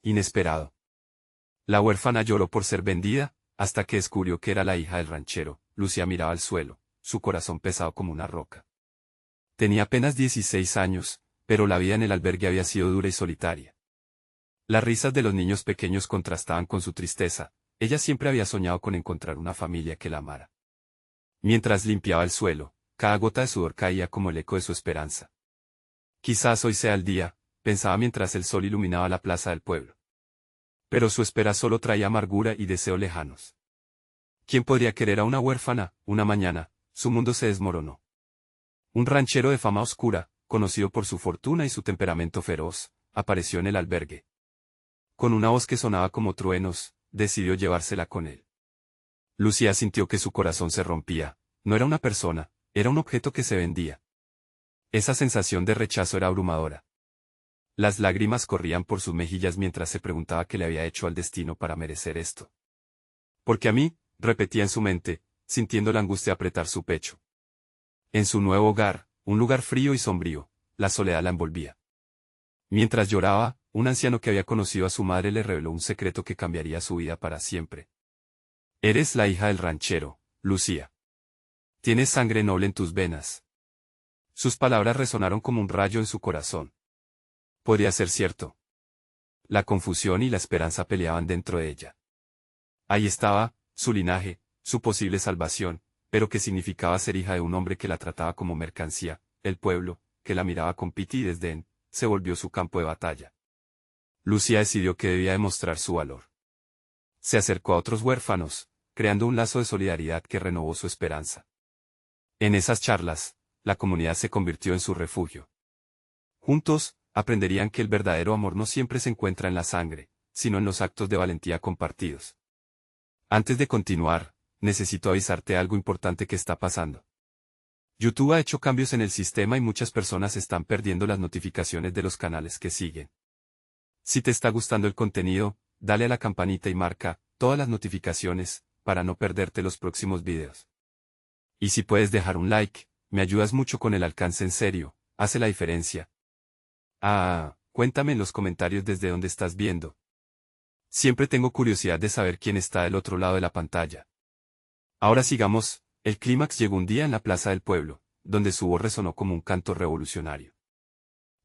inesperado. La huérfana lloró por ser vendida, hasta que descubrió que era la hija del ranchero. Lucía miraba al suelo, su corazón pesado como una roca. Tenía apenas 16 años, pero la vida en el albergue había sido dura y solitaria. Las risas de los niños pequeños contrastaban con su tristeza. Ella siempre había soñado con encontrar una familia que la amara. Mientras limpiaba el suelo, cada gota de sudor caía como el eco de su esperanza. Quizás hoy sea el día, pensaba mientras el sol iluminaba la plaza del pueblo. Pero su espera solo traía amargura y deseos lejanos. ¿Quién podría querer a una huérfana? Una mañana, su mundo se desmoronó. Un ranchero de fama oscura, conocido por su fortuna y su temperamento feroz, apareció en el albergue. Con una voz que sonaba como truenos, decidió llevársela con él. Lucía sintió que su corazón se rompía. No era una persona, era un objeto que se vendía. Esa sensación de rechazo era abrumadora. Las lágrimas corrían por sus mejillas mientras se preguntaba qué le había hecho al destino para merecer esto. Porque a mí, repetía en su mente, sintiendo la angustia apretar su pecho. En su nuevo hogar, un lugar frío y sombrío, la soledad la envolvía. Mientras lloraba, un anciano que había conocido a su madre le reveló un secreto que cambiaría su vida para siempre. Eres la hija del ranchero, Lucía. Tienes sangre noble en tus venas. Sus palabras resonaron como un rayo en su corazón. Podría ser cierto. La confusión y la esperanza peleaban dentro de ella. Ahí estaba, su linaje, su posible salvación, pero ¿qué significaba ser hija de un hombre que la trataba como mercancía? El pueblo, que la miraba con piti y desdén, se volvió su campo de batalla. Lucía decidió que debía demostrar su valor. Se acercó a otros huérfanos, creando un lazo de solidaridad que renovó su esperanza. En esas charlas, la comunidad se convirtió en su refugio. Juntos, aprenderían que el verdadero amor no siempre se encuentra en la sangre, sino en los actos de valentía compartidos. Antes de continuar, necesito avisarte algo importante que está pasando. YouTube ha hecho cambios en el sistema y muchas personas están perdiendo las notificaciones de los canales que siguen. Si te está gustando el contenido, dale a la campanita y marca todas las notificaciones, para no perderte los próximos videos. Y si puedes dejar un like, me ayudas mucho con el alcance en serio, hace la diferencia. Cuéntame en los comentarios desde dónde estás viendo. Siempre tengo curiosidad de saber quién está del otro lado de la pantalla. Ahora sigamos, el clímax llegó un día en la plaza del pueblo, donde su voz resonó como un canto revolucionario.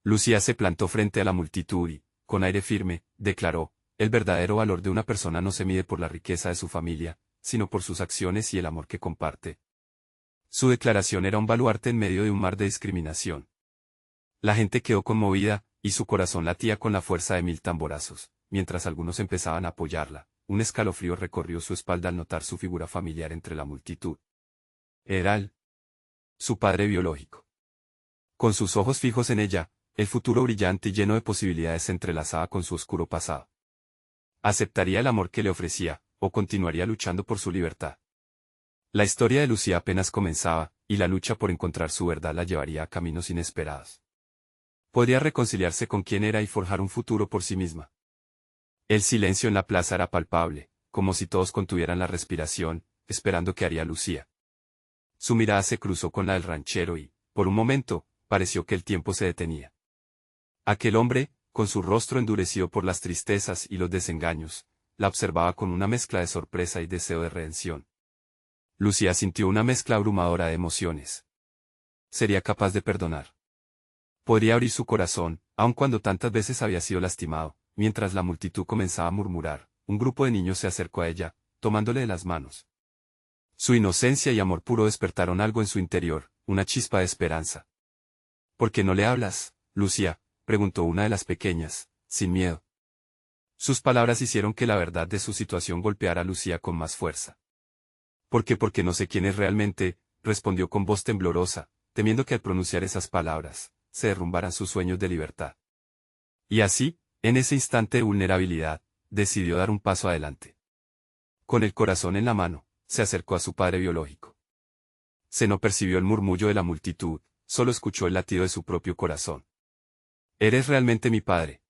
Lucía se plantó frente a la multitud y, con aire firme, declaró, el verdadero valor de una persona no se mide por la riqueza de su familia, sino por sus acciones y el amor que comparte. Su declaración era un baluarte en medio de un mar de discriminación. La gente quedó conmovida, y su corazón latía con la fuerza de 1000 tamborazos, mientras algunos empezaban a apoyarla. Un escalofrío recorrió su espalda al notar su figura familiar entre la multitud. Era su padre biológico. Con sus ojos fijos en ella, el futuro brillante y lleno de posibilidades se entrelazaba con su oscuro pasado. ¿Aceptaría el amor que le ofrecía, o continuaría luchando por su libertad? La historia de Lucía apenas comenzaba, y la lucha por encontrar su verdad la llevaría a caminos inesperados. Podría reconciliarse con quien era y forjar un futuro por sí misma. El silencio en la plaza era palpable, como si todos contuvieran la respiración, esperando qué haría Lucía. Su mirada se cruzó con la del ranchero y, por un momento, pareció que el tiempo se detenía. Aquel hombre, con su rostro endurecido por las tristezas y los desengaños, la observaba con una mezcla de sorpresa y deseo de redención. Lucía sintió una mezcla abrumadora de emociones. ¿Sería capaz de perdonar? Podría abrir su corazón, aun cuando tantas veces había sido lastimado. Mientras la multitud comenzaba a murmurar, un grupo de niños se acercó a ella, tomándole de las manos. Su inocencia y amor puro despertaron algo en su interior, una chispa de esperanza. ¿Por qué no le hablas, Lucía?, preguntó una de las pequeñas, sin miedo. Sus palabras hicieron que la verdad de su situación golpeara a Lucía con más fuerza. Porque no sé quién es realmente, respondió con voz temblorosa, temiendo que al pronunciar esas palabras, se derrumbaran sus sueños de libertad. Y así, en ese instante de vulnerabilidad, decidió dar un paso adelante. Con el corazón en la mano, se acercó a su padre biológico. No percibió el murmullo de la multitud, solo escuchó el latido de su propio corazón. ¿Eres realmente mi padre?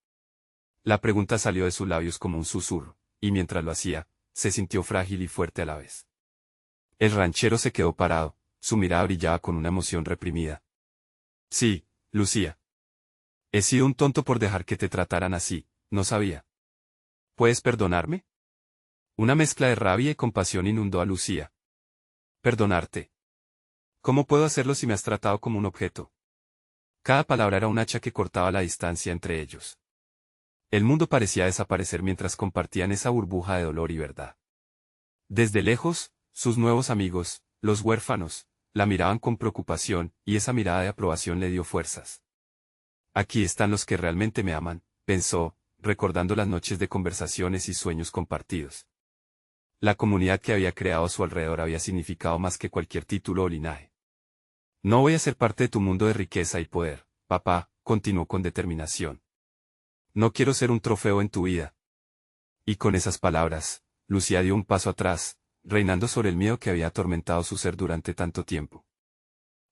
La pregunta salió de sus labios como un susurro, y mientras lo hacía, se sintió frágil y fuerte a la vez. El ranchero se quedó parado, su mirada brillaba con una emoción reprimida. Sí, Lucía. He sido un tonto por dejar que te trataran así, no sabía. ¿Puedes perdonarme? Una mezcla de rabia y compasión inundó a Lucía. Perdonarte. ¿Cómo puedo hacerlo si me has tratado como un objeto? Cada palabra era un hacha que cortaba la distancia entre ellos. El mundo parecía desaparecer mientras compartían esa burbuja de dolor y verdad. Desde lejos, sus nuevos amigos, los huérfanos, la miraban con preocupación, y esa mirada de aprobación le dio fuerzas. Aquí están los que realmente me aman, pensó, recordando las noches de conversaciones y sueños compartidos. La comunidad que había creado a su alrededor había significado más que cualquier título o linaje. No voy a ser parte de tu mundo de riqueza y poder, papá, continuó con determinación. No quiero ser un trofeo en tu vida. Y con esas palabras, Lucía dio un paso atrás, reinando sobre el miedo que había atormentado su ser durante tanto tiempo.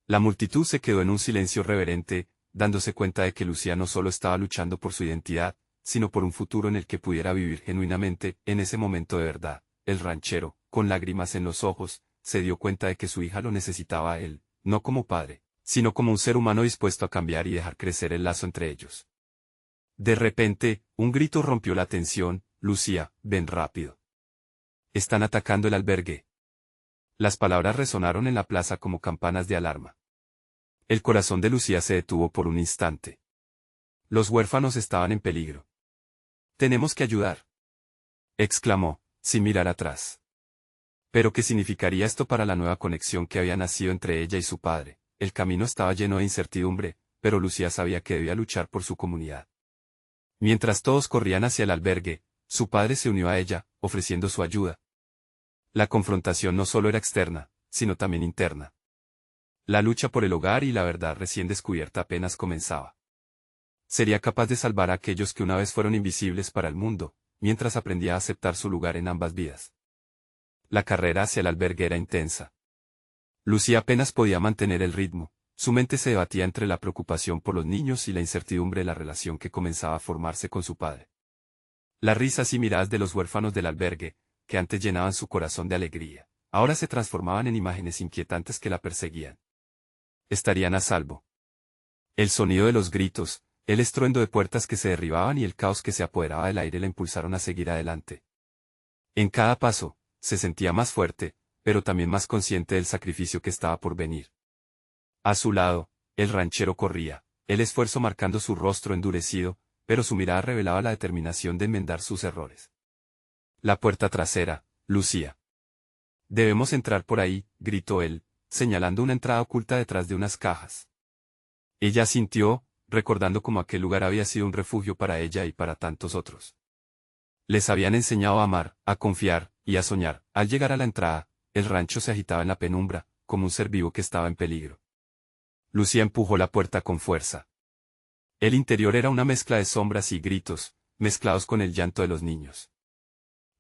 La multitud se quedó en un silencio reverente, dándose cuenta de que Lucía no solo estaba luchando por su identidad, sino por un futuro en el que pudiera vivir genuinamente. En ese momento de verdad, el ranchero, con lágrimas en los ojos, se dio cuenta de que su hija lo necesitaba a él, no como padre, sino como un ser humano dispuesto a cambiar y dejar crecer el lazo entre ellos. De repente, un grito rompió la tensión: Lucía, ven rápido. Están atacando el albergue. Las palabras resonaron en la plaza como campanas de alarma. El corazón de Lucía se detuvo por un instante. Los huérfanos estaban en peligro. Tenemos que ayudar, exclamó, sin mirar atrás. Pero ¿qué significaría esto para la nueva conexión que había nacido entre ella y su padre? El camino estaba lleno de incertidumbre, pero Lucía sabía que debía luchar por su comunidad. Mientras todos corrían hacia el albergue, su padre se unió a ella, ofreciendo su ayuda. La confrontación no solo era externa, sino también interna. La lucha por el hogar y la verdad recién descubierta apenas comenzaba. Sería capaz de salvar a aquellos que una vez fueron invisibles para el mundo, mientras aprendía a aceptar su lugar en ambas vidas. La carrera hacia el albergue era intensa. Lucía apenas podía mantener el ritmo, su mente se debatía entre la preocupación por los niños y la incertidumbre de la relación que comenzaba a formarse con su padre. Las risas y miradas de los huérfanos del albergue, que antes llenaban su corazón de alegría, ahora se transformaban en imágenes inquietantes que la perseguían. Estarían a salvo. El sonido de los gritos, el estruendo de puertas que se derribaban y el caos que se apoderaba del aire la impulsaron a seguir adelante. En cada paso, se sentía más fuerte, pero también más consciente del sacrificio que estaba por venir. A su lado, el ranchero corría, el esfuerzo marcando su rostro endurecido, pero su mirada revelaba la determinación de enmendar sus errores. La puerta trasera, Lucía. Debemos entrar por ahí, gritó él, señalando una entrada oculta detrás de unas cajas. Ella asintió, recordando cómo aquel lugar había sido un refugio para ella y para tantos otros. Les habían enseñado a amar, a confiar, y a soñar. Al llegar a la entrada, el rancho se agitaba en la penumbra, como un ser vivo que estaba en peligro. Lucía empujó la puerta con fuerza. El interior era una mezcla de sombras y gritos, mezclados con el llanto de los niños.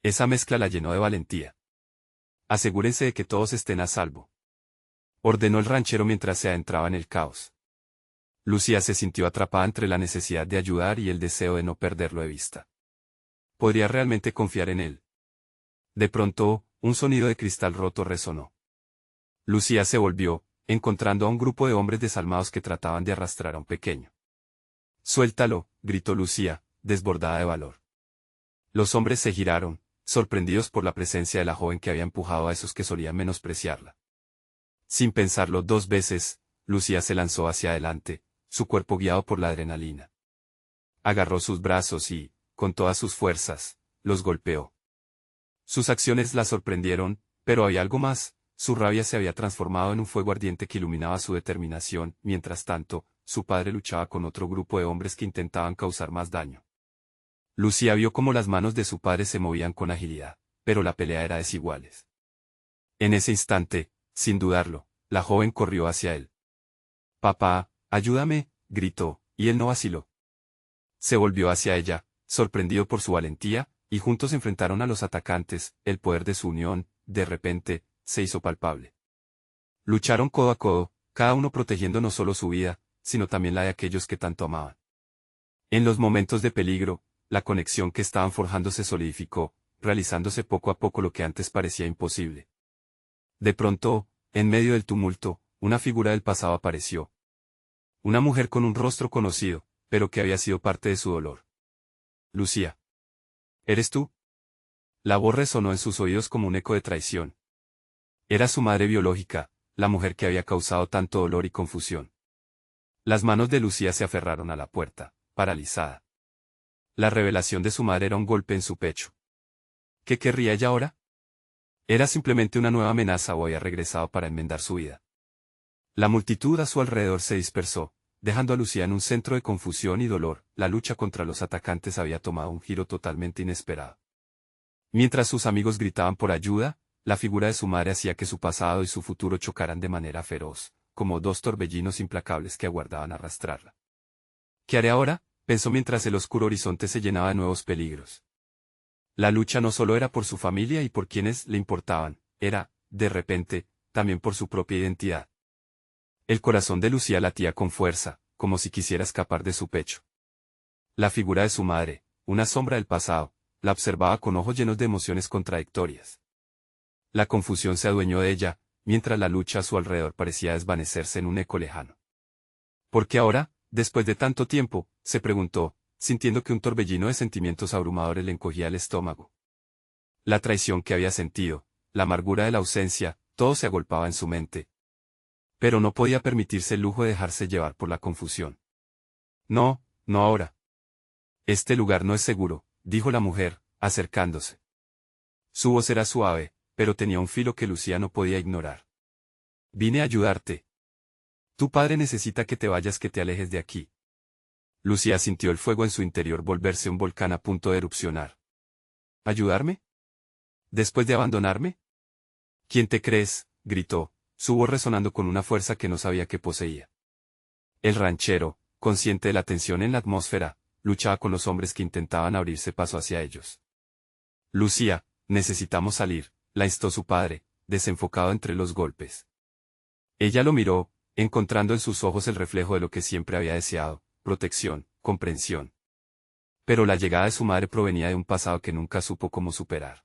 Esa mezcla la llenó de valentía. Asegúrense de que todos estén a salvo, ordenó el ranchero mientras se adentraba en el caos. Lucía se sintió atrapada entre la necesidad de ayudar y el deseo de no perderlo de vista. ¿Podría realmente confiar en él? De pronto, un sonido de cristal roto resonó. Lucía se volvió, encontrando a un grupo de hombres desalmados que trataban de arrastrar a un pequeño. «Suéltalo», gritó Lucía, desbordada de valor. Los hombres se giraron, sorprendidos por la presencia de la joven que había empujado a esos que solían menospreciarla. Sin pensarlo dos veces, Lucía se lanzó hacia adelante, su cuerpo guiado por la adrenalina. Agarró sus brazos y, con todas sus fuerzas, los golpeó. Sus acciones la sorprendieron, pero había algo más. Su rabia se había transformado en un fuego ardiente que iluminaba su determinación. Mientras tanto, su padre luchaba con otro grupo de hombres que intentaban causar más daño. Lucía vio cómo las manos de su padre se movían con agilidad, pero la pelea era desiguales. En ese instante, sin dudarlo, la joven corrió hacia él. «Papá, ayúdame», gritó, y él no vaciló. Se volvió hacia ella, sorprendido por su valentía, y juntos enfrentaron a los atacantes. El poder de su unión, de repente, se hizo palpable. Lucharon codo a codo, cada uno protegiendo no solo su vida, sino también la de aquellos que tanto amaban. En los momentos de peligro, la conexión que estaban forjando se solidificó, realizándose poco a poco lo que antes parecía imposible. De pronto, en medio del tumulto, una figura del pasado apareció. Una mujer con un rostro conocido, pero que había sido parte de su dolor. Lucía. ¿Eres tú? La voz resonó en sus oídos como un eco de traición. Era su madre biológica, la mujer que había causado tanto dolor y confusión. Las manos de Lucía se aferraron a la puerta, paralizada. La revelación de su madre era un golpe en su pecho. ¿Qué querría ella ahora? ¿Era simplemente una nueva amenaza o había regresado para enmendar su vida? La multitud a su alrededor se dispersó, dejando a Lucía en un centro de confusión y dolor. La lucha contra los atacantes había tomado un giro totalmente inesperado. Mientras sus amigos gritaban por ayuda, la figura de su madre hacía que su pasado y su futuro chocaran de manera feroz, como dos torbellinos implacables que aguardaban arrastrarla. ¿Qué haré ahora?, pensó mientras el oscuro horizonte se llenaba de nuevos peligros. La lucha no solo era por su familia y por quienes le importaban, era, de repente, también por su propia identidad. El corazón de Lucía latía con fuerza, como si quisiera escapar de su pecho. La figura de su madre, una sombra del pasado, la observaba con ojos llenos de emociones contradictorias. La confusión se adueñó de ella, mientras la lucha a su alrededor parecía desvanecerse en un eco lejano. ¿Por qué ahora, después de tanto tiempo?, se preguntó, sintiendo que un torbellino de sentimientos abrumadores le encogía el estómago. La traición que había sentido, la amargura de la ausencia, todo se agolpaba en su mente. Pero no podía permitirse el lujo de dejarse llevar por la confusión. No, no ahora. Este lugar no es seguro, dijo la mujer, acercándose. Su voz era suave, pero tenía un filo que Lucía no podía ignorar. Vine a ayudarte. Tu padre necesita que te vayas, que te alejes de aquí. Lucía sintió el fuego en su interior volverse un volcán a punto de erupcionar. ¿Ayudarme? ¿Después de abandonarme? ¿Quién te crees?, gritó, su voz resonando con una fuerza que no sabía que poseía. El ranchero, consciente de la tensión en la atmósfera, luchaba con los hombres que intentaban abrirse paso hacia ellos. Lucía, necesitamos salir, la instó su padre, desenfocado entre los golpes. Ella lo miró, encontrando en sus ojos el reflejo de lo que siempre había deseado: protección, comprensión. Pero la llegada de su madre provenía de un pasado que nunca supo cómo superar.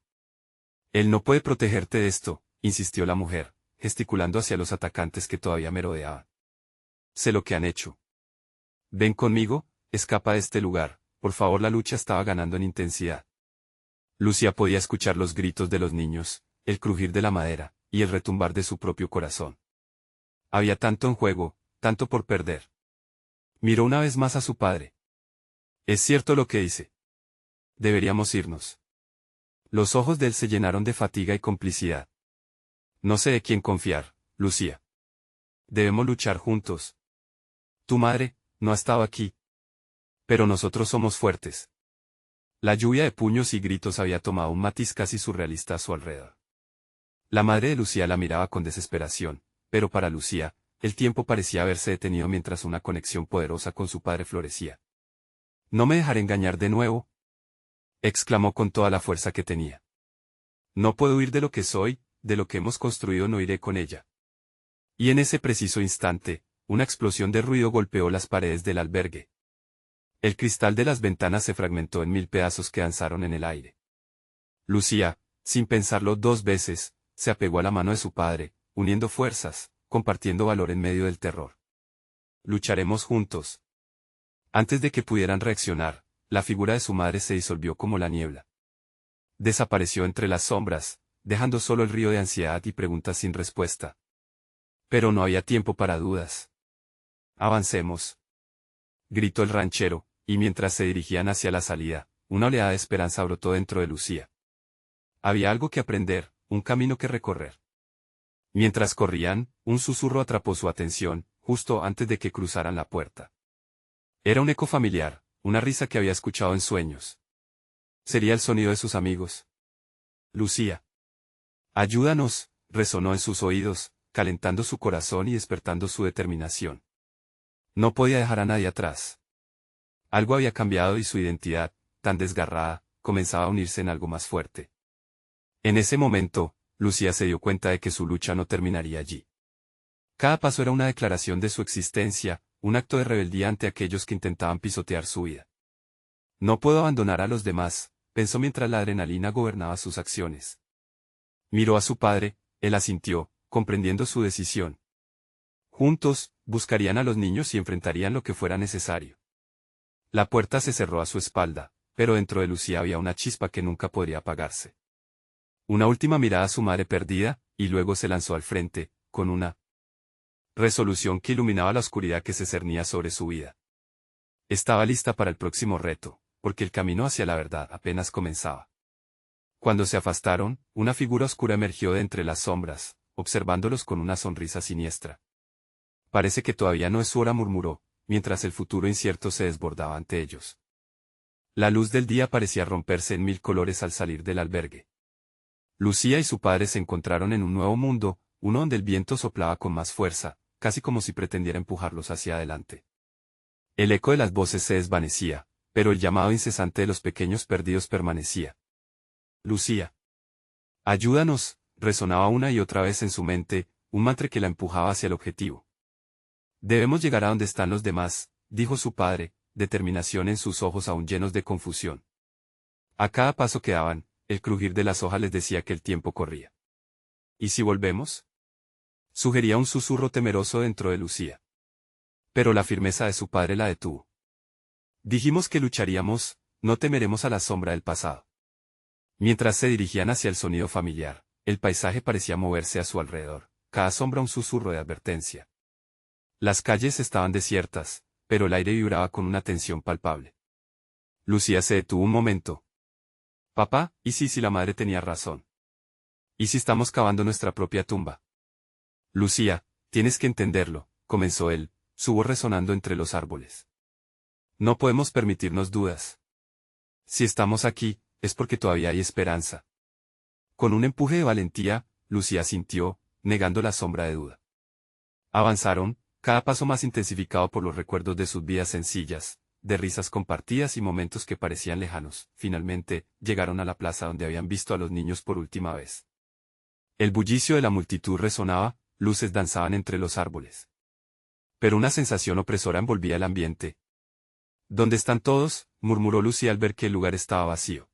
Él no puede protegerte de esto, insistió la mujer, gesticulando hacia los atacantes que todavía merodeaban. Sé lo que han hecho. Ven conmigo, escapa de este lugar, por favor. La lucha estaba ganando en intensidad. Lucía podía escuchar los gritos de los niños, el crujir de la madera, y el retumbar de su propio corazón. Había tanto en juego, tanto por perder. Miró una vez más a su padre. Es cierto lo que dice. Deberíamos irnos. Los ojos de él se llenaron de fatiga y complicidad. No sé de quién confiar, Lucía. Debemos luchar juntos. Tu madre no ha estado aquí. Pero nosotros somos fuertes. La lluvia de puños y gritos había tomado un matiz casi surrealista a su alrededor. La madre de Lucía la miraba con desesperación, pero para Lucía, el tiempo parecía haberse detenido mientras una conexión poderosa con su padre florecía. No me dejaré engañar de nuevo, exclamó con toda la fuerza que tenía. No puedo huir de lo que soy, de lo que hemos construido, no iré con ella. Y en ese preciso instante, una explosión de ruido golpeó las paredes del albergue. El cristal de las ventanas se fragmentó en 1000 pedazos que danzaron en el aire. Lucía, sin pensarlo dos veces, se apegó a la mano de su padre, uniendo fuerzas, compartiendo valor en medio del terror. Lucharemos juntos. Antes de que pudieran reaccionar, la figura de su madre se disolvió como la niebla. Desapareció entre las sombras, dejando solo el río de ansiedad y preguntas sin respuesta. Pero no había tiempo para dudas. Avancemos, gritó el ranchero, y mientras se dirigían hacia la salida, una oleada de esperanza brotó dentro de Lucía. Había algo que aprender, un camino que recorrer. Mientras corrían, un susurro atrapó su atención, justo antes de que cruzaran la puerta. Era un eco familiar, una risa que había escuchado en sueños. ¿Sería el sonido de sus amigos? Lucía. Ayúdanos, resonó en sus oídos, calentando su corazón y despertando su determinación. No podía dejar a nadie atrás. Algo había cambiado y su identidad, tan desgarrada, comenzaba a unirse en algo más fuerte. En ese momento, Lucía se dio cuenta de que su lucha no terminaría allí. Cada paso era una declaración de su existencia, un acto de rebeldía ante aquellos que intentaban pisotear su vida. No puedo abandonar a los demás, pensó mientras la adrenalina gobernaba sus acciones. Miró a su padre, él asintió, comprendiendo su decisión. Juntos, buscarían a los niños y enfrentarían lo que fuera necesario. La puerta se cerró a su espalda, pero dentro de Lucía había una chispa que nunca podría apagarse. Una última mirada a su madre perdida, y luego se lanzó al frente, con una resolución que iluminaba la oscuridad que se cernía sobre su vida. Estaba lista para el próximo reto, porque el camino hacia la verdad apenas comenzaba. Cuando se afastaron, una figura oscura emergió de entre las sombras, observándolos con una sonrisa siniestra. Parece que todavía no es su hora, murmuró, mientras el futuro incierto se desbordaba ante ellos. La luz del día parecía romperse en mil colores al salir del albergue. Lucía y su padre se encontraron en un nuevo mundo, uno donde el viento soplaba con más fuerza, casi como si pretendiera empujarlos hacia adelante. El eco de las voces se desvanecía, pero el llamado incesante de los pequeños perdidos permanecía. Lucía. Ayúdanos, resonaba una y otra vez en su mente, un mantra que la empujaba hacia el objetivo. Debemos llegar a donde están los demás, dijo su padre, determinación en sus ojos aún llenos de confusión. A cada paso que daban, el crujir de las hojas les decía que el tiempo corría. ¿Y si volvemos? Sugería un susurro temeroso dentro de Lucía. Pero la firmeza de su padre la detuvo. Dijimos que lucharíamos, no temeremos a la sombra del pasado. Mientras se dirigían hacia el sonido familiar, el paisaje parecía moverse a su alrededor, cada sombra un susurro de advertencia. Las calles estaban desiertas, pero el aire vibraba con una tensión palpable. Lucía se detuvo un momento. Papá, ¿y si la madre tenía razón? ¿Y si estamos cavando nuestra propia tumba? Lucía, tienes que entenderlo, comenzó él, su voz resonando entre los árboles. No podemos permitirnos dudas. Si estamos aquí, es porque todavía hay esperanza. Con un empuje de valentía, Lucía sintió, negando la sombra de duda. Avanzaron, cada paso más intensificado por los recuerdos de sus vidas sencillas, de risas compartidas y momentos que parecían lejanos. Finalmente, llegaron a la plaza donde habían visto a los niños por última vez. El bullicio de la multitud resonaba, luces danzaban entre los árboles. Pero una sensación opresora envolvía el ambiente. ¿Dónde están todos?, murmuró Lucía al ver que el lugar estaba vacío.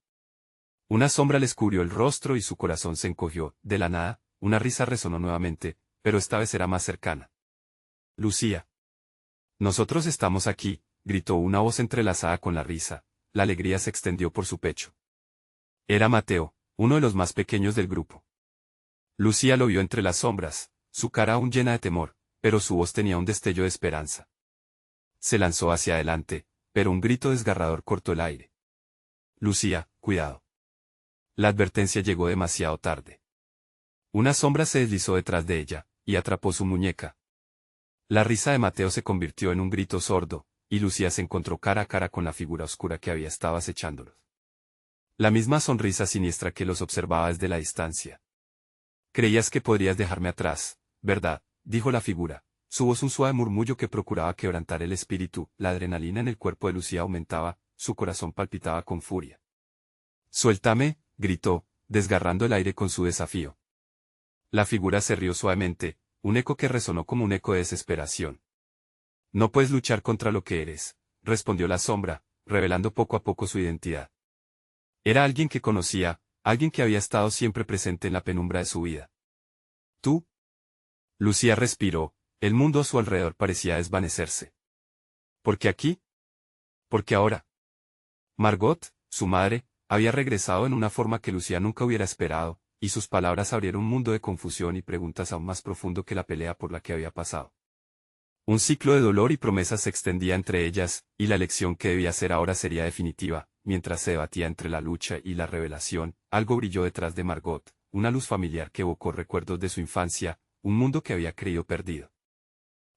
Una sombra les cubrió el rostro y su corazón se encogió. De la nada, una risa resonó nuevamente, pero esta vez era más cercana. Lucía. Nosotros estamos aquí, gritó una voz entrelazada con la risa. La alegría se extendió por su pecho. Era Mateo, uno de los más pequeños del grupo. Lucía lo vio entre las sombras, su cara aún llena de temor, pero su voz tenía un destello de esperanza. Se lanzó hacia adelante, pero un grito desgarrador cortó el aire. Lucía, cuidado. La advertencia llegó demasiado tarde. Una sombra se deslizó detrás de ella, y atrapó su muñeca. La risa de Mateo se convirtió en un grito sordo, y Lucía se encontró cara a cara con la figura oscura que había estado acechándolos. La misma sonrisa siniestra que los observaba desde la distancia. Creías que podrías dejarme atrás, ¿verdad?, dijo la figura, su voz un suave murmullo que procuraba quebrantar el espíritu. La adrenalina en el cuerpo de Lucía aumentaba, su corazón palpitaba con furia. Suéltame, gritó, desgarrando el aire con su desafío. La figura se rió suavemente, un eco que resonó como un eco de desesperación. No puedes luchar contra lo que eres, respondió la sombra, revelando poco a poco su identidad. Era alguien que conocía, alguien que había estado siempre presente en la penumbra de su vida. ¿Tú? Lucía respiró, el mundo a su alrededor parecía desvanecerse. ¿Por qué aquí? ¿Por qué ahora? Margot, su madre, había regresado en una forma que Lucía nunca hubiera esperado, y sus palabras abrieron un mundo de confusión y preguntas aún más profundo que la pelea por la que había pasado. Un ciclo de dolor y promesas se extendía entre ellas, y la elección que debía hacer ahora sería definitiva. Mientras se debatía entre la lucha y la revelación, algo brilló detrás de Margot, una luz familiar que evocó recuerdos de su infancia, un mundo que había creído perdido.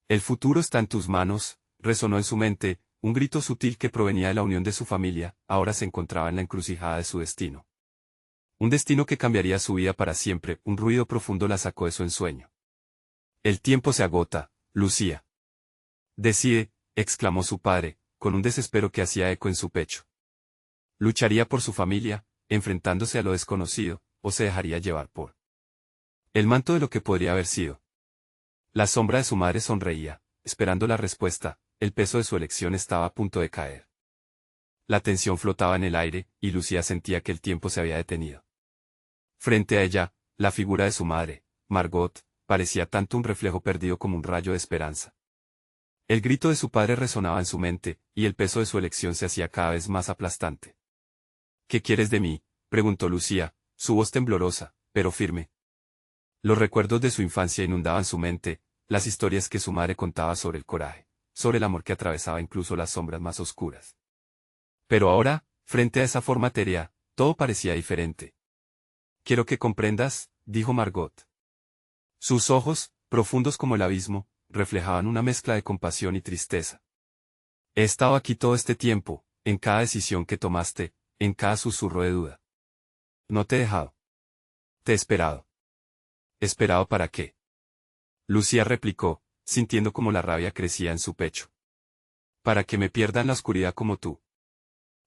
El futuro está en tus manos, resonó en su mente, un grito sutil que provenía de la unión de su familia, ahora se encontraba en la encrucijada de su destino. Un destino que cambiaría su vida para siempre, un ruido profundo la sacó de su ensueño. El tiempo se agota, Lucía. Decide, exclamó su padre, con un desespero que hacía eco en su pecho. Lucharía por su familia, enfrentándose a lo desconocido, o se dejaría llevar por el manto de lo que podría haber sido. La sombra de su madre sonreía, esperando la respuesta, el peso de su elección estaba a punto de caer. La tensión flotaba en el aire, y Lucía sentía que el tiempo se había detenido. Frente a ella, la figura de su madre, Margot, parecía tanto un reflejo perdido como un rayo de esperanza. El grito de su padre resonaba en su mente, y el peso de su elección se hacía cada vez más aplastante. ¿Qué quieres de mí?, preguntó Lucía, su voz temblorosa, pero firme. Los recuerdos de su infancia inundaban su mente, las historias que su madre contaba sobre el coraje, sobre el amor que atravesaba incluso las sombras más oscuras. Pero ahora, frente a esa forma etérea, todo parecía diferente. Quiero que comprendas, dijo Margot. Sus ojos, profundos como el abismo, reflejaban una mezcla de compasión y tristeza. He estado aquí todo este tiempo, en cada decisión que tomaste, en cada susurro de duda. No te he dejado. Te he esperado. ¿Esperado para qué? Lucía replicó, sintiendo como la rabia crecía en su pecho. Para que me pierda en la oscuridad como tú.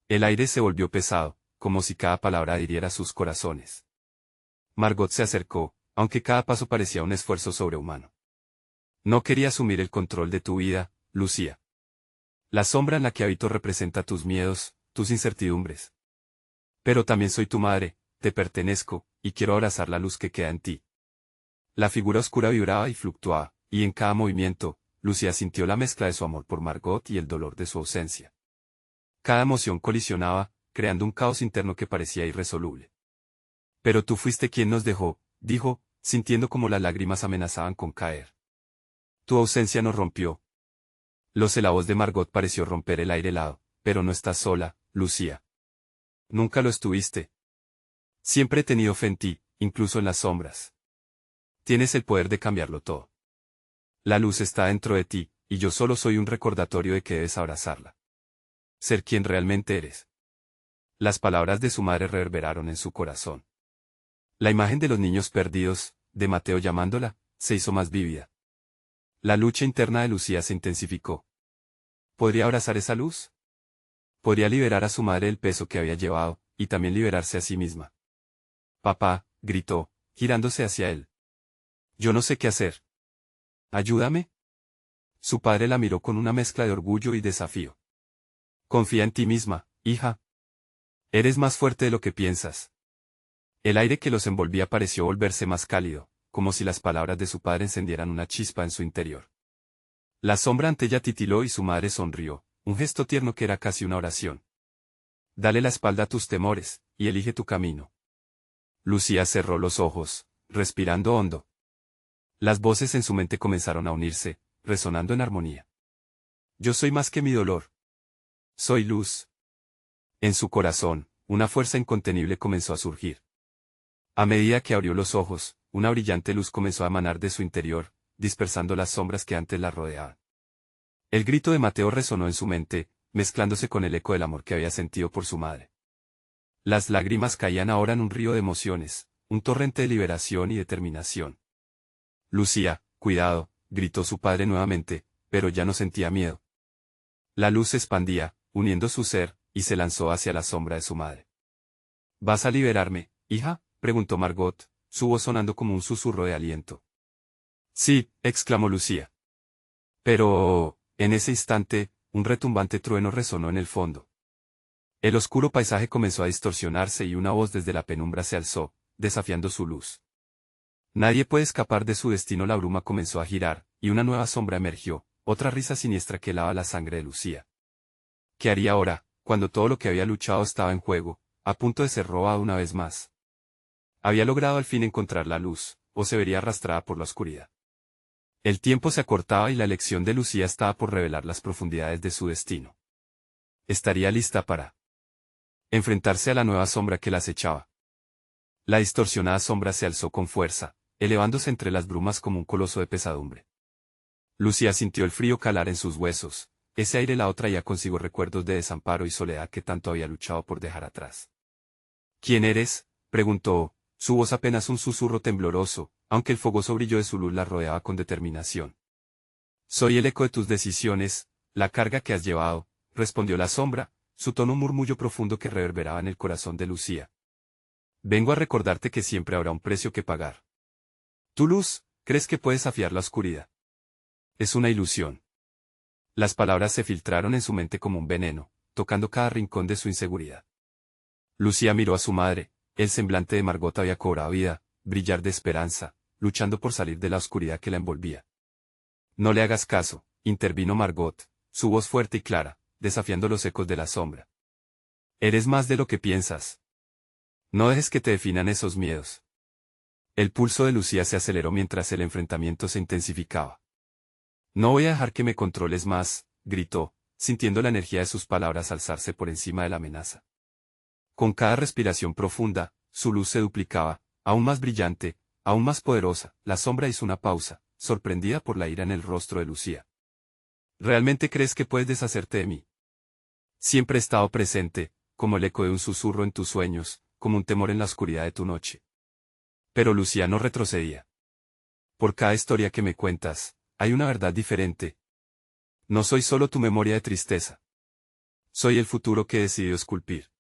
El aire se volvió pesado, como si cada palabra hiriera sus corazones. Margot se acercó, aunque cada paso parecía un esfuerzo sobrehumano. No quería asumir el control de tu vida, Lucía. La sombra en la que habito representa tus miedos, tus incertidumbres. Pero también soy tu madre, te pertenezco, y quiero abrazar la luz que queda en ti. La figura oscura vibraba y fluctuaba, y en cada movimiento, Lucía sintió la mezcla de su amor por Margot y el dolor de su ausencia. Cada emoción colisionaba, creando un caos interno que parecía irresoluble. Pero tú fuiste quien nos dejó, dijo, sintiendo como las lágrimas amenazaban con caer. Tu ausencia nos rompió. La voz de Margot pareció romper el aire helado, pero no estás sola, Lucía. Nunca lo estuviste. Siempre he tenido fe en ti, incluso en las sombras. Tienes el poder de cambiarlo todo. La luz está dentro de ti, y yo solo soy un recordatorio de que debes abrazarla. Ser quien realmente eres. Las palabras de su madre reverberaron en su corazón. La imagen de los niños perdidos, de Mateo llamándola, se hizo más vívida. La lucha interna de Lucía se intensificó. ¿Podría abrazar esa luz? Podría liberar a su madre del peso que había llevado, y también liberarse a sí misma. Papá, gritó, girándose hacia él. Yo no sé qué hacer. ¿Ayúdame? Su padre la miró con una mezcla de orgullo y desafío. Confía en ti misma, hija. Eres más fuerte de lo que piensas. El aire que los envolvía pareció volverse más cálido, como si las palabras de su padre encendieran una chispa en su interior. La sombra ante ella titiló y su madre sonrió, un gesto tierno que era casi una oración. Dale la espalda a tus temores, y elige tu camino. Lucía cerró los ojos, respirando hondo. Las voces en su mente comenzaron a unirse, resonando en armonía. Yo soy más que mi dolor. Soy luz. En su corazón, una fuerza incontenible comenzó a surgir. A medida que abrió los ojos, una brillante luz comenzó a emanar de su interior, dispersando las sombras que antes la rodeaban. El grito de Mateo resonó en su mente, mezclándose con el eco del amor que había sentido por su madre. Las lágrimas caían ahora en un río de emociones, un torrente de liberación y determinación. Lucía, cuidado, gritó su padre nuevamente, pero ya no sentía miedo. La luz se expandía, uniendo su ser, y se lanzó hacia la sombra de su madre. ¿Vas a liberarme, hija?, preguntó Margot, su voz sonando como un susurro de aliento. Sí, exclamó Lucía. Pero, en ese instante, un retumbante trueno resonó en el fondo. El oscuro paisaje comenzó a distorsionarse y una voz desde la penumbra se alzó, desafiando su luz. Nadie puede escapar de su destino. La bruma comenzó a girar, y una nueva sombra emergió, otra risa siniestra que helaba la sangre de Lucía. ¿Qué haría ahora, cuando todo lo que había luchado estaba en juego, a punto de ser robado una vez más? Había logrado al fin encontrar la luz, o se vería arrastrada por la oscuridad. El tiempo se acortaba y la elección de Lucía estaba por revelar las profundidades de su destino. Estaría lista para enfrentarse a la nueva sombra que la acechaba. La distorsionada sombra se alzó con fuerza, elevándose entre las brumas como un coloso de pesadumbre. Lucía sintió el frío calar en sus huesos, ese aire helado traía consigo recuerdos de desamparo y soledad que tanto había luchado por dejar atrás. ¿Quién eres?, preguntó, su voz apenas un susurro tembloroso, aunque el fogoso brillo de su luz la rodeaba con determinación. Soy el eco de tus decisiones, la carga que has llevado, respondió la sombra, su tono un murmullo profundo que reverberaba en el corazón de Lucía. Vengo a recordarte que siempre habrá un precio que pagar. Tu luz, ¿crees que puedes desafiar la oscuridad? Es una ilusión. Las palabras se filtraron en su mente como un veneno, tocando cada rincón de su inseguridad. Lucía miró a su madre, el semblante de Margot había cobrado vida, brillar de esperanza, luchando por salir de la oscuridad que la envolvía. No le hagas caso, intervino Margot, su voz fuerte y clara, desafiando los ecos de la sombra. Eres más de lo que piensas. No dejes que te definan esos miedos. El pulso de Lucía se aceleró mientras el enfrentamiento se intensificaba. No voy a dejar que me controles más, gritó, sintiendo la energía de sus palabras alzarse por encima de la amenaza. Con cada respiración profunda, su luz se duplicaba, aún más brillante, aún más poderosa. La sombra hizo una pausa, sorprendida por la ira en el rostro de Lucía. ¿Realmente crees que puedes deshacerte de mí? Siempre he estado presente, como el eco de un susurro en tus sueños, como un temor en la oscuridad de tu noche. Pero Lucía no retrocedía. Por cada historia que me cuentas, hay una verdad diferente. No soy solo tu memoria de tristeza. Soy el futuro que he decidido esculpir.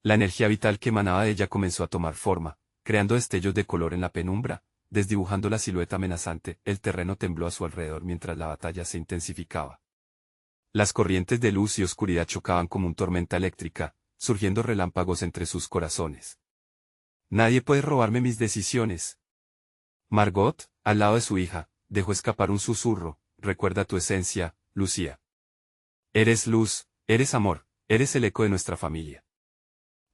La energía vital que emanaba de ella comenzó a tomar forma, creando destellos de color en la penumbra, desdibujando la silueta amenazante. El terreno tembló a su alrededor mientras la batalla se intensificaba. Las corrientes de luz y oscuridad chocaban como una tormenta eléctrica, surgiendo relámpagos entre sus corazones. Nadie puede robarme mis decisiones. Margot, al lado de su hija, dejó escapar un susurro. Recuerda tu esencia, Lucía. Eres luz, eres amor, eres el eco de nuestra familia.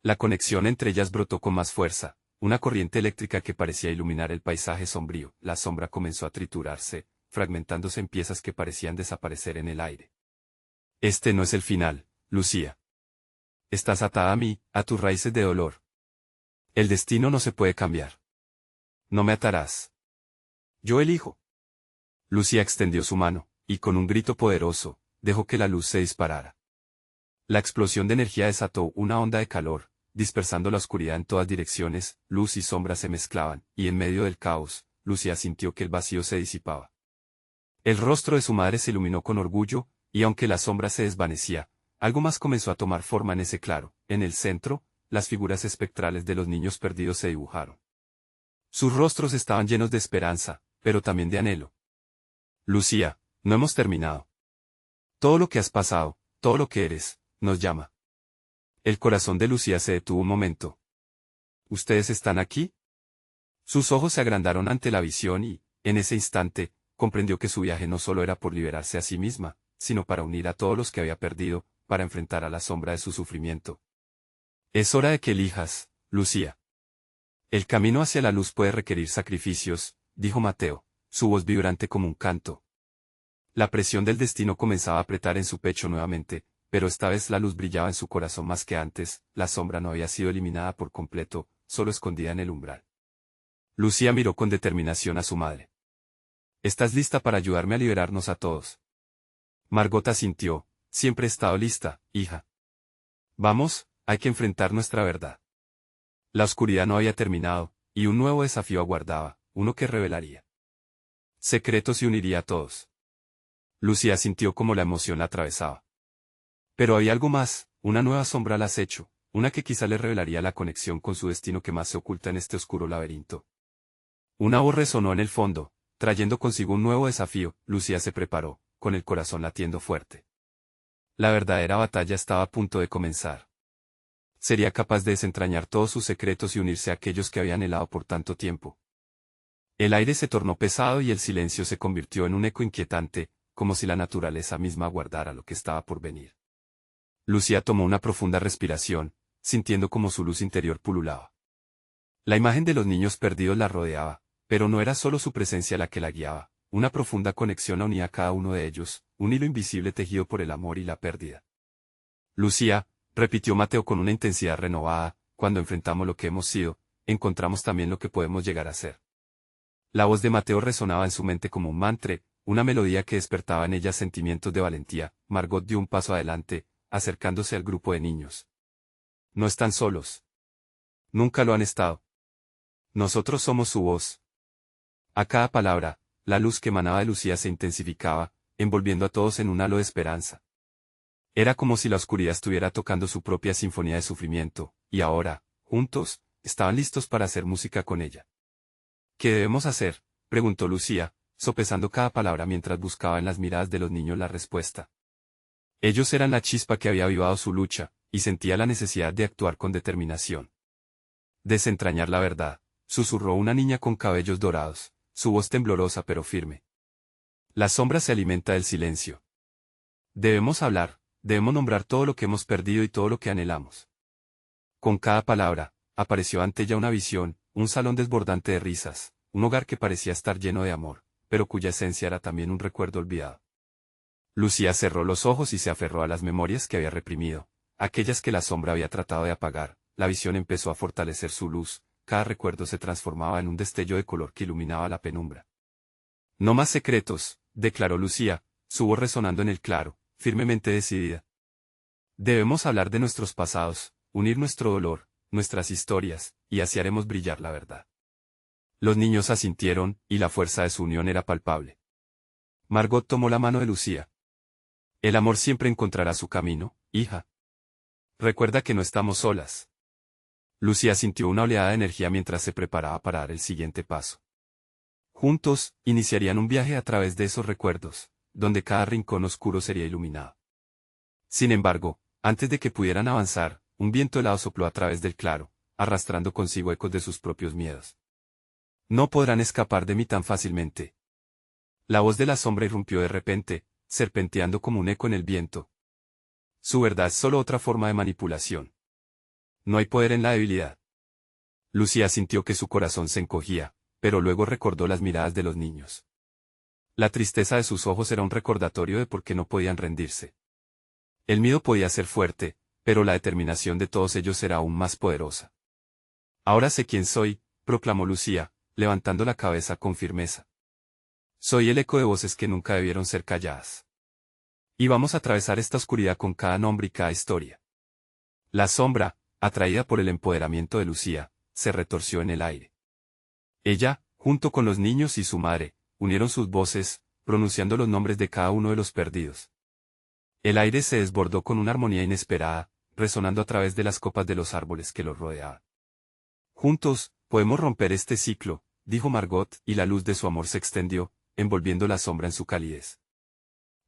La conexión entre ellas brotó con más fuerza, una corriente eléctrica que parecía iluminar el paisaje sombrío. La sombra comenzó a triturarse, fragmentándose en piezas que parecían desaparecer en el aire. Este no es el final, Lucía. Estás atada a mí, a tus raíces de dolor. El destino no se puede cambiar. No me atarás. Yo elijo. Lucía extendió su mano, y con un grito poderoso, dejó que la luz se disparara. La explosión de energía desató una onda de calor, dispersando la oscuridad en todas direcciones. Luz y sombra se mezclaban, y en medio del caos, Lucía sintió que el vacío se disipaba. El rostro de su madre se iluminó con orgullo, y aunque la sombra se desvanecía, algo más comenzó a tomar forma en ese claro. En el centro, las figuras espectrales de los niños perdidos se dibujaron. Sus rostros estaban llenos de esperanza, pero también de anhelo. Lucía, no hemos terminado. Todo lo que has pasado, todo lo que eres, nos llama. El corazón de Lucía se detuvo un momento. ¿Ustedes están aquí? Sus ojos se agrandaron ante la visión y, en ese instante, comprendió que su viaje no solo era por liberarse a sí misma, sino para unir a todos los que había perdido, para enfrentar a la sombra de su sufrimiento. Es hora de que elijas, Lucía. El camino hacia la luz puede requerir sacrificios, dijo Mateo, su voz vibrante como un canto. La presión del destino comenzaba a apretar en su pecho nuevamente, pero esta vez la luz brillaba en su corazón más que antes. La sombra no había sido eliminada por completo, solo escondida en el umbral. Lucía miró con determinación a su madre. ¿Estás lista para ayudarme a liberarnos a todos? Margot asintió. Siempre he estado lista, hija. Vamos, hay que enfrentar nuestra verdad. La oscuridad no había terminado, y un nuevo desafío aguardaba, uno que revelaría secretos y uniría a todos. Lucía sintió como la emoción la atravesaba. Pero había algo más, una nueva sombra al acecho, una que quizá le revelaría la conexión con su destino que más se oculta en este oscuro laberinto. Una voz resonó en el fondo, trayendo consigo un nuevo desafío. Lucía se preparó, con el corazón latiendo fuerte. La verdadera batalla estaba a punto de comenzar. Sería capaz de desentrañar todos sus secretos y unirse a aquellos que había anhelado por tanto tiempo. El aire se tornó pesado y el silencio se convirtió en un eco inquietante, como si la naturaleza misma aguardara lo que estaba por venir. Lucía tomó una profunda respiración, sintiendo como su luz interior pululaba. La imagen de los niños perdidos la rodeaba, pero no era solo su presencia la que la guiaba, una profunda conexión unía a cada uno de ellos, un hilo invisible tejido por el amor y la pérdida. Lucía, repitió Mateo con una intensidad renovada, cuando enfrentamos lo que hemos sido, encontramos también lo que podemos llegar a ser. La voz de Mateo resonaba en su mente como un mantra, una melodía que despertaba en ella sentimientos de valentía. Margot dio un paso adelante, acercándose al grupo de niños. No están solos. Nunca lo han estado. Nosotros somos su voz. A cada palabra, la luz que emanaba de Lucía se intensificaba, envolviendo a todos en un halo de esperanza. Era como si la oscuridad estuviera tocando su propia sinfonía de sufrimiento, y ahora, juntos, estaban listos para hacer música con ella. ¿Qué debemos hacer?, preguntó Lucía, sopesando cada palabra mientras buscaba en las miradas de los niños la respuesta. Ellos eran la chispa que había avivado su lucha, y sentía la necesidad de actuar con determinación. Desentrañar la verdad, susurró una niña con cabellos dorados, su voz temblorosa pero firme. La sombra se alimenta del silencio. Debemos hablar, Debemos nombrar todo lo que hemos perdido y todo lo que anhelamos. Con cada palabra, apareció ante ella una visión, un salón desbordante de risas, un hogar que parecía estar lleno de amor, pero cuya esencia era también un recuerdo olvidado. Lucía cerró los ojos y se aferró a las memorias que había reprimido, aquellas que la sombra había tratado de apagar. La visión empezó a fortalecer su luz, cada recuerdo se transformaba en un destello de color que iluminaba la penumbra. No más secretos, declaró Lucía, su voz resonando en el claro, firmemente decidida. Debemos hablar de nuestros pasados, unir nuestro dolor, nuestras historias, y así haremos brillar la verdad. Los niños asintieron, y la fuerza de su unión era palpable. Margot tomó la mano de Lucía. El amor siempre encontrará su camino, hija. Recuerda que no estamos solas. Lucía sintió una oleada de energía mientras se preparaba para dar el siguiente paso. Juntos, iniciarían un viaje a través de esos recuerdos, donde cada rincón oscuro sería iluminado. Sin embargo, antes de que pudieran avanzar, un viento helado sopló a través del claro, arrastrando consigo ecos de sus propios miedos. No podrán escapar de mí tan fácilmente. La voz de la sombra irrumpió de repente, serpenteando como un eco en el viento. Su verdad es solo otra forma de manipulación. No hay poder en la debilidad. Lucía sintió que su corazón se encogía, pero luego recordó las miradas de los niños. La tristeza de sus ojos era un recordatorio de por qué no podían rendirse. El miedo podía ser fuerte, pero la determinación de todos ellos era aún más poderosa. Ahora sé quién soy, proclamó Lucía, levantando la cabeza con firmeza. Soy el eco de voces que nunca debieron ser calladas. Y vamos a atravesar esta oscuridad con cada nombre y cada historia. La sombra, atraída por el empoderamiento de Lucía, se retorció en el aire. Ella, junto con los niños y su madre, unieron sus voces, pronunciando los nombres de cada uno de los perdidos. El aire se desbordó con una armonía inesperada, resonando a través de las copas de los árboles que los rodeaban. Juntos, podemos romper este ciclo, dijo Margot, y la luz de su amor se extendió, envolviendo la sombra en su calidez.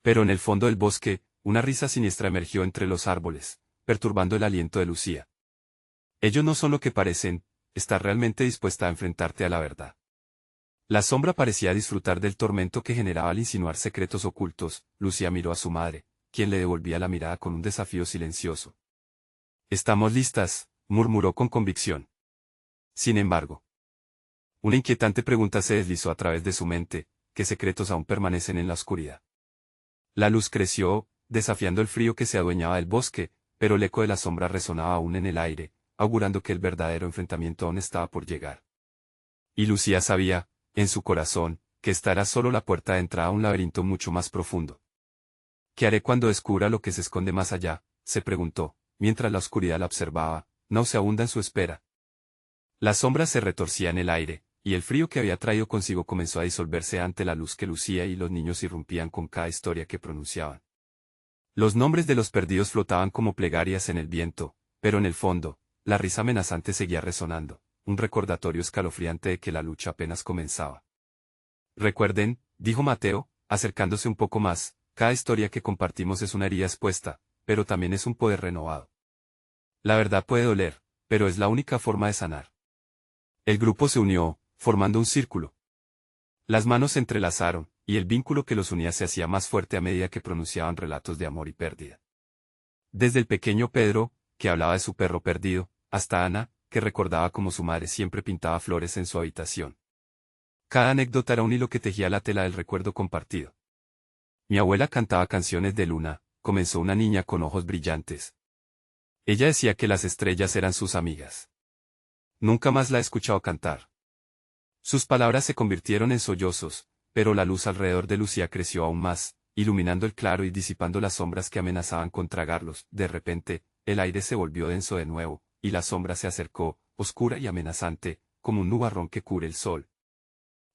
Pero en el fondo del bosque, una risa siniestra emergió entre los árboles, perturbando el aliento de Lucía. Ellos no son lo que parecen, estás realmente dispuesta a enfrentarte a la verdad. La sombra parecía disfrutar del tormento que generaba al insinuar secretos ocultos. Lucía miró a su madre, quien le devolvía la mirada con un desafío silencioso. Estamos listas, murmuró con convicción. Sin embargo, una inquietante pregunta se deslizó a través de su mente: ¿qué secretos aún permanecen en la oscuridad? La luz creció, desafiando el frío que se adueñaba del bosque, pero el eco de la sombra resonaba aún en el aire, augurando que el verdadero enfrentamiento aún estaba por llegar. Y Lucía sabía, en su corazón, que esta era solo la puerta de entrada a un laberinto mucho más profundo. ¿Qué haré cuando descubra lo que se esconde más allá?, se preguntó, mientras la oscuridad la observaba, nauseabunda en su espera. La sombra se retorcía en el aire, y el frío que había traído consigo comenzó a disolverse ante la luz que Lucía y los niños irrumpían con cada historia que pronunciaban. Los nombres de los perdidos flotaban como plegarias en el viento, pero en el fondo, la risa amenazante seguía resonando, un recordatorio escalofriante de que la lucha apenas comenzaba. Recuerden, dijo Mateo, acercándose un poco más, cada historia que compartimos es una herida expuesta, pero también es un poder renovado. La verdad puede doler, pero es la única forma de sanar. El grupo se unió, formando un círculo. Las manos se entrelazaron, y el vínculo que los unía se hacía más fuerte a medida que pronunciaban relatos de amor y pérdida. Desde el pequeño Pedro, que hablaba de su perro perdido, hasta Ana, que recordaba cómo su madre siempre pintaba flores en su habitación. Cada anécdota era un hilo que tejía la tela del recuerdo compartido. Mi abuela cantaba canciones de luna, comenzó una niña con ojos brillantes. Ella decía que las estrellas eran sus amigas. Nunca más la he escuchado cantar. Sus palabras se convirtieron en sollozos, pero la luz alrededor de Lucía creció aún más, iluminando el claro y disipando las sombras que amenazaban con tragarlos. De repente, el aire se volvió denso de nuevo, y la sombra se acercó, oscura y amenazante, como un nubarrón que cubre el sol.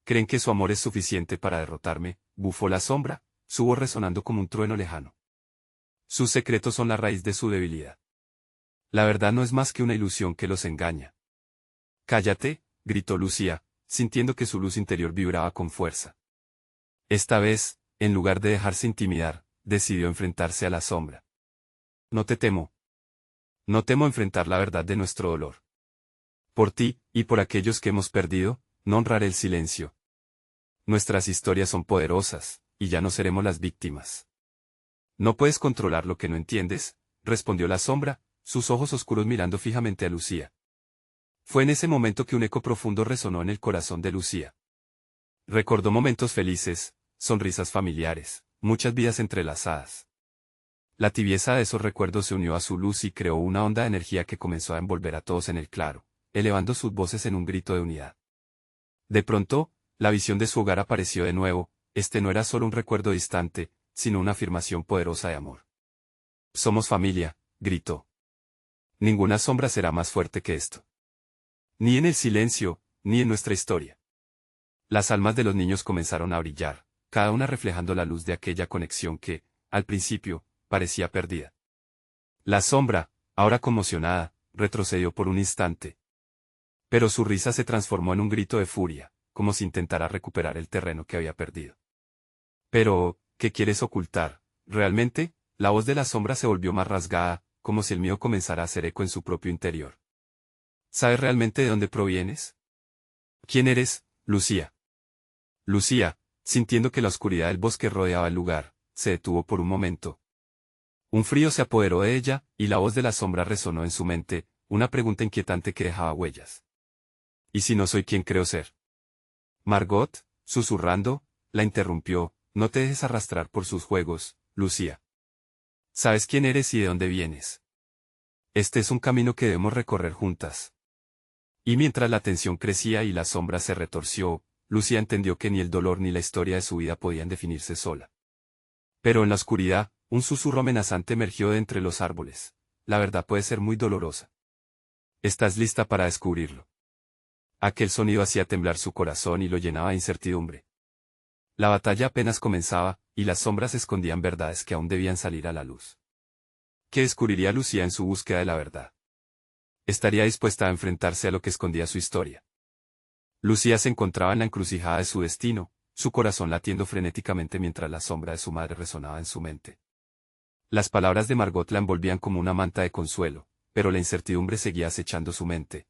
¿Creen que su amor es suficiente para derrotarme?, bufó la sombra, su voz resonando como un trueno lejano. Sus secretos son la raíz de su debilidad. La verdad no es más que una ilusión que los engaña. Cállate, gritó Lucía, sintiendo que su luz interior vibraba con fuerza. Esta vez, en lugar de dejarse intimidar, decidió enfrentarse a la sombra. No te temo. No temo enfrentar la verdad de nuestro dolor. Por ti, y por aquellos que hemos perdido, no honraré el silencio. Nuestras historias son poderosas, y ya no seremos las víctimas. No puedes controlar lo que no entiendes, respondió la sombra, sus ojos oscuros mirando fijamente a Lucía. Fue en ese momento que un eco profundo resonó en el corazón de Lucía. Recordó momentos felices, sonrisas familiares, muchas vidas entrelazadas. La tibieza de esos recuerdos se unió a su luz y creó una onda de energía que comenzó a envolver a todos en el claro, elevando sus voces en un grito de unidad. De pronto, la visión de su hogar apareció de nuevo, este no era solo un recuerdo distante, sino una afirmación poderosa de amor. Somos familia, gritó. Ninguna sombra será más fuerte que esto. Ni en el silencio, ni en nuestra historia. Las almas de los niños comenzaron a brillar, cada una reflejando la luz de aquella conexión que, al principio, parecía perdida. La sombra, ahora conmocionada, retrocedió por un instante. Pero su risa se transformó en un grito de furia, como si intentara recuperar el terreno que había perdido. Pero, ¿qué quieres ocultar? ¿Realmente? La voz de la sombra se volvió más rasgada, como si el miedo comenzara a hacer eco en su propio interior. ¿Sabes realmente de dónde provienes? ¿Quién eres, Lucía? Lucía, sintiendo que la oscuridad del bosque rodeaba el lugar, se detuvo por un momento. Un frío se apoderó de ella, y la voz de la sombra resonó en su mente, una pregunta inquietante que dejaba huellas. ¿Y si no soy quien creo ser? Margot, susurrando, la interrumpió, no te dejes arrastrar por sus juegos, Lucía. ¿Sabes quién eres y de dónde vienes? Este es un camino que debemos recorrer juntas. Y mientras la tensión crecía y la sombra se retorció, Lucía entendió que ni el dolor ni la historia de su vida podían definirse sola. Pero en la oscuridad, un susurro amenazante emergió de entre los árboles. La verdad puede ser muy dolorosa. ¿Estás lista para descubrirlo? Aquel sonido hacía temblar su corazón y lo llenaba de incertidumbre. La batalla apenas comenzaba, y las sombras escondían verdades que aún debían salir a la luz. ¿Qué descubriría Lucía en su búsqueda de la verdad? Estaría dispuesta a enfrentarse a lo que escondía su historia. Lucía se encontraba en la encrucijada de su destino, su corazón latiendo frenéticamente mientras la sombra de su madre resonaba en su mente. Las palabras de Margot la envolvían como una manta de consuelo, pero la incertidumbre seguía acechando su mente.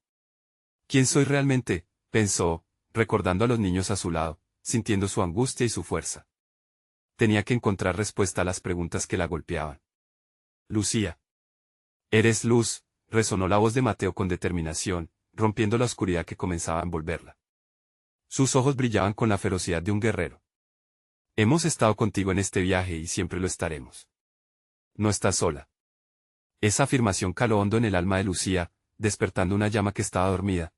¿Quién soy realmente?, pensó, recordando a los niños a su lado, sintiendo su angustia y su fuerza. Tenía que encontrar respuesta a las preguntas que la golpeaban. Lucía. Eres luz, resonó la voz de Mateo con determinación, rompiendo la oscuridad que comenzaba a envolverla. Sus ojos brillaban con la ferocidad de un guerrero. Hemos estado contigo en este viaje y siempre lo estaremos. No estás sola. Esa afirmación caló hondo en el alma de Lucía, despertando una llama que estaba dormida.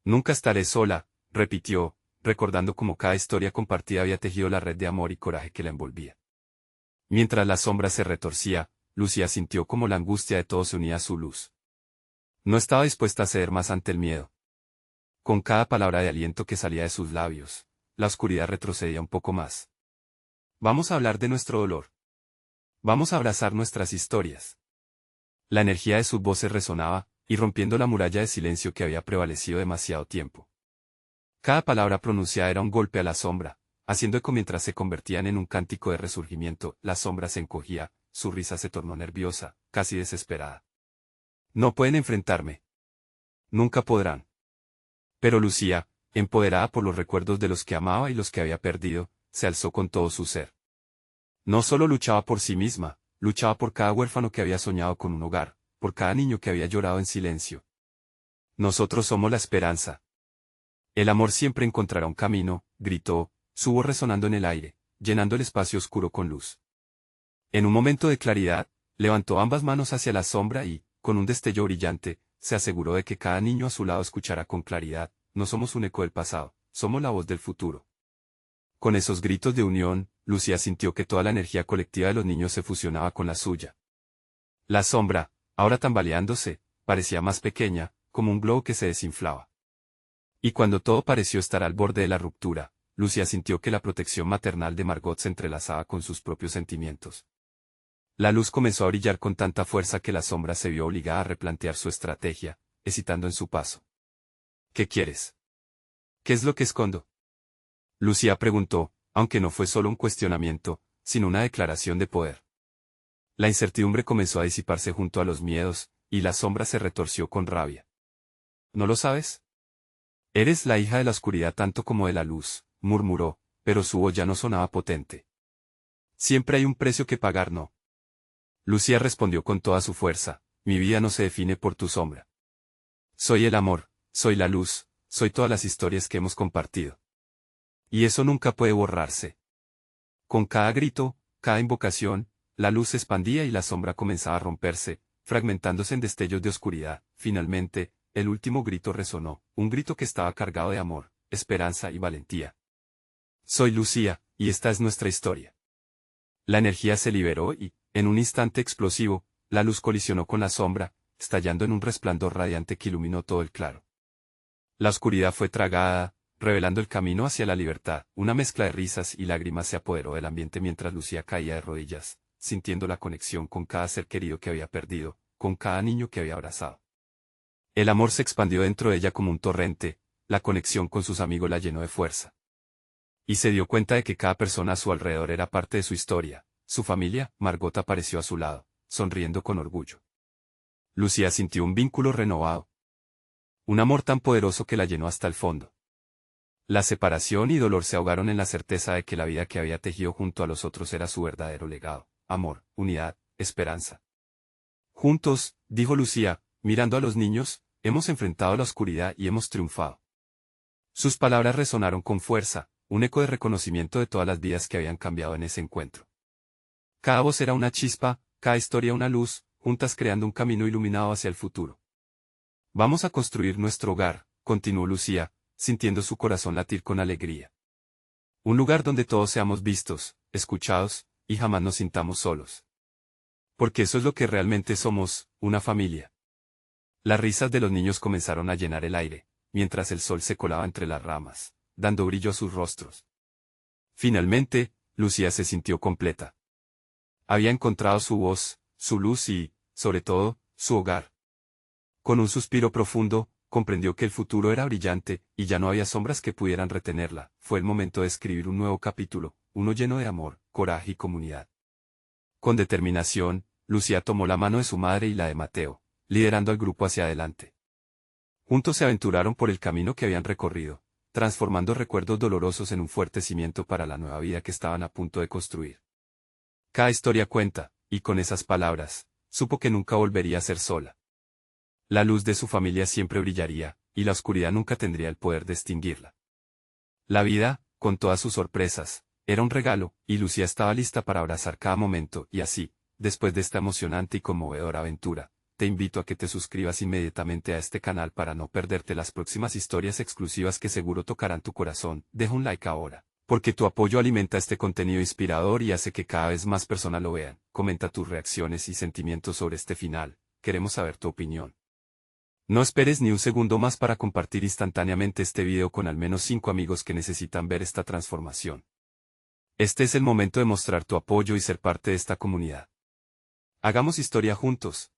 Nunca estaré sola, repitió, recordando cómo cada historia compartida había tejido la red de amor y coraje que la envolvía. Mientras la sombra se retorcía, Lucía sintió como la angustia de todos se unía a su luz. No estaba dispuesta a ceder más ante el miedo. Con cada palabra de aliento que salía de sus labios, la oscuridad retrocedía un poco más. Vamos a hablar de nuestro dolor. Vamos a abrazar nuestras historias. La energía de sus voces resonaba, irrompiendo la muralla de silencio que había prevalecido demasiado tiempo. Cada palabra pronunciada era un golpe a la sombra, haciendo eco mientras se convertían en un cántico de resurgimiento. La sombra se encogía, su risa se tornó nerviosa, casi desesperada. No pueden enfrentarme. Nunca podrán. Pero Lucía, empoderada por los recuerdos de los que amaba y los que había perdido, se alzó con todo su ser. No solo luchaba por sí misma, luchaba por cada huérfano que había soñado con un hogar, por cada niño que había llorado en silencio. Nosotros somos la esperanza. El amor siempre encontrará un camino, gritó, su voz resonando en el aire, llenando el espacio oscuro con luz. En un momento de claridad, levantó ambas manos hacia la sombra y, con un destello brillante, se aseguró de que cada niño a su lado escuchara con claridad: no somos un eco del pasado, somos la voz del futuro. Con esos gritos de unión, Lucía sintió que toda la energía colectiva de los niños se fusionaba con la suya. La sombra, ahora tambaleándose, parecía más pequeña, como un globo que se desinflaba. Y cuando todo pareció estar al borde de la ruptura, Lucía sintió que la protección maternal de Margot se entrelazaba con sus propios sentimientos. La luz comenzó a brillar con tanta fuerza que la sombra se vio obligada a replantear su estrategia, hesitando en su paso. ¿Qué quieres? ¿Qué es lo que escondo? Lucía preguntó, aunque no fue solo un cuestionamiento, sino una declaración de poder. La incertidumbre comenzó a disiparse junto a los miedos, y la sombra se retorció con rabia. ¿No lo sabes? Eres la hija de la oscuridad tanto como de la luz, murmuró, pero su voz ya no sonaba potente. Siempre hay un precio que pagar, ¿no? Lucía respondió con toda su fuerza, mi vida no se define por tu sombra. Soy el amor, soy la luz, soy todas las historias que hemos compartido. Y eso nunca puede borrarse. Con cada grito, cada invocación, la luz se expandía y la sombra comenzaba a romperse, fragmentándose en destellos de oscuridad. Finalmente, el último grito resonó, un grito que estaba cargado de amor, esperanza y valentía. Soy Lucía, y esta es nuestra historia. La energía se liberó y, en un instante explosivo, la luz colisionó con la sombra, estallando en un resplandor radiante que iluminó todo el claro. La oscuridad fue tragada, revelando el camino hacia la libertad. Una mezcla de risas y lágrimas se apoderó del ambiente mientras Lucía caía de rodillas, sintiendo la conexión con cada ser querido que había perdido, con cada niño que había abrazado. El amor se expandió dentro de ella como un torrente, la conexión con sus amigos la llenó de fuerza. Y se dio cuenta de que cada persona a su alrededor era parte de su historia. Su familia, Margot, apareció a su lado, sonriendo con orgullo. Lucía sintió un vínculo renovado. Un amor tan poderoso que la llenó hasta el fondo. La separación y dolor se ahogaron en la certeza de que la vida que había tejido junto a los otros era su verdadero legado. Amor, unidad, esperanza. Juntos, dijo Lucía, mirando a los niños, hemos enfrentado la oscuridad y hemos triunfado. Sus palabras resonaron con fuerza, un eco de reconocimiento de todas las vidas que habían cambiado en ese encuentro. Cada voz era una chispa, cada historia una luz, juntas creando un camino iluminado hacia el futuro. Vamos a construir nuestro hogar, continuó Lucía, sintiendo su corazón latir con alegría. Un lugar donde todos seamos vistos, escuchados, y jamás nos sintamos solos. Porque eso es lo que realmente somos, una familia. Las risas de los niños comenzaron a llenar el aire, mientras el sol se colaba entre las ramas, dando brillo a sus rostros. Finalmente, Lucía se sintió completa. Había encontrado su voz, su luz y, sobre todo, su hogar. Con un suspiro profundo, comprendió que el futuro era brillante, y ya no había sombras que pudieran retenerla. Fue el momento de escribir un nuevo capítulo, uno lleno de amor, coraje y comunidad. Con determinación, Lucía tomó la mano de su madre y la de Mateo, liderando al grupo hacia adelante. Juntos se aventuraron por el camino que habían recorrido, transformando recuerdos dolorosos en un fuerte cimiento para la nueva vida que estaban a punto de construir. Cada historia cuenta, y con esas palabras, supo que nunca volvería a ser sola. La luz de su familia siempre brillaría, y la oscuridad nunca tendría el poder de extinguirla. La vida, con todas sus sorpresas, era un regalo, y Lucía estaba lista para abrazar cada momento, y así, después de esta emocionante y conmovedora aventura, te invito a que te suscribas inmediatamente a este canal para no perderte las próximas historias exclusivas que seguro tocarán tu corazón. Deja un like ahora, porque tu apoyo alimenta este contenido inspirador y hace que cada vez más personas lo vean. Comenta tus reacciones y sentimientos sobre este final, queremos saber tu opinión. No esperes ni un segundo más para compartir instantáneamente este video con al menos 5 amigos que necesitan ver esta transformación. Este es el momento de mostrar tu apoyo y ser parte de esta comunidad. Hagamos historia juntos.